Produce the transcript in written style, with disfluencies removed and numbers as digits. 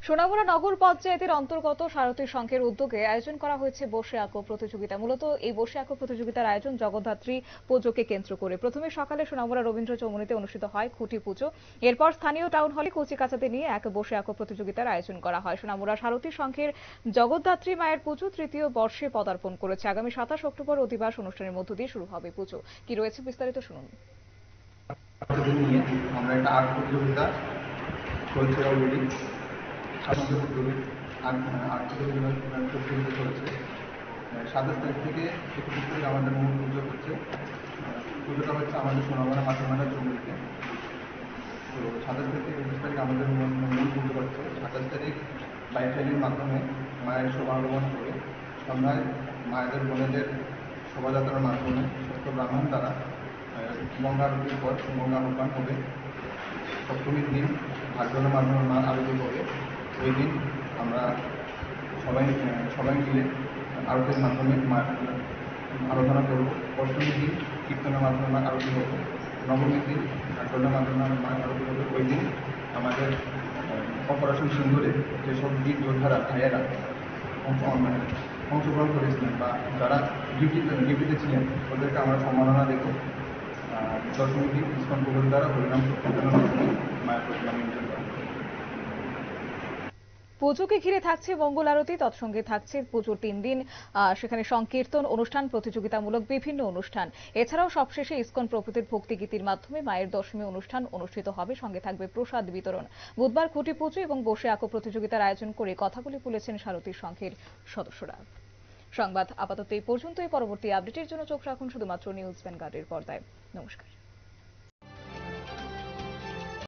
সোনামুড়া নগর পঞ্চায়েতের অন্তর্গত সারথী সংঘের উদ্যোগে আয়োজন করা হয়েছে বসে আঁকো প্রতিযোগিতা। মূলত এই বসে আঁকো প্রতিযোগিতার আয়োজন জগদ্ধাত্রী পুজোকে কেন্দ্র করে। প্রথমে সকালে সোনামুড়া রবীন্দ্র চৌমুহনীতে অনুষ্ঠিত হয় খুঁটি পুজো। এরপর স্থানীয় টাউন হলে কচিকাঁচাদের নিয়ে এক বসে আঁকো প্রতিযোগিতার আয়োজন করা হয়। সোনামুড়া সারথী সংঘের জগদ্ধাত্রী মায়ের পুজো তৃতীয় বর্ষে পদার্পণ করেছে। আগামী 27 অক্টোবর অধিবাস অনুষ্ঠানের মধ্য দিয়ে শুরু হবে পুজো। কি রয়েছে বিস্তারিত শুনুন। আমরা একটা আর্ট প্রতিযোগিতা চলছে অলরেডি। সাধারণত আর্ট প্রতিযোগিতা চলছে 27 তারিখ থেকে 31 তারিখ আমাদের মূল পুজো হচ্ছে। পুজোটা হচ্ছে আমাদের সোনামুড়া মাতৃমাতার জমিতে। তো 27 থেকে 31 তারিখ আমাদের মূল পুজো হচ্ছে। 27 তারিখ বাইক র্যালির মাধ্যমে মায়ের শোভাগমন করে সন্ধ্যায় মায়েদের বোনেদের শোভাযাত্রার মাধ্যমে সত্য ব্রাহ্মণ দ্বারা গঙ্গা আরতির পর গঙ্গা আহ্বান হবে। সপ্তমীর দিন ভাগ্যের মাধ্যমে মা আরতি হবে। ওই দিন আমরা সবাই মিলে আরতির মাধ্যমে মা আরাধনা করব। অষ্টমীর দিন কীর্তনের মাধ্যমে মা আরতি হবে। নবমীর দিন ঢাকঢোলের মাধ্যমে মা আরতি হবে। ওই দিন আমাদের অপারেশন সিন্দুরে যেসব বীর যোদ্ধারা ভাইয়েরা অংশগ্রহণ করেছিলেন বা যারা ডিউটিতে ছিলেন ওদেরকে আমরা সম্মাননা দেব। দশমীর দিন ইসকন প্রভুর দ্বারা হরিনাম কীর্তনের মাধ্যমে মায়ের প্রতিমা নিমন্ত্রণ করা। পুজোকে ঘিরে থাকছে মঙ্গল আরতি, তৎসঙ্গে থাকছে পুজোর 3 দিন সেখানে সংকীর্তন অনুষ্ঠান, প্রতিযোগিতামূলক বিভিন্ন অনুষ্ঠান। এছাড়াও সবশেষে ইসকন প্রভুদের ভক্তিগীতির মাধ্যমে মায়ের দশমী অনুষ্ঠান অনুষ্ঠিত হবে। সঙ্গে থাকবে প্রসাদ বিতরণ। বুধবার খুঁটি পুজো এবং বসে আঁকো প্রতিযোগিতার আয়োজন করে কথাগুলি বলেছেন সারথী সংঘের সদস্যরা। সংবাদ আপাতত এই পর্যন্তই। পরবর্তী আপডেটের জন্য চোখ রাখুন শুধুমাত্র নিউজ ভ্যানগার্ডের পর্দায়। নমস্কার।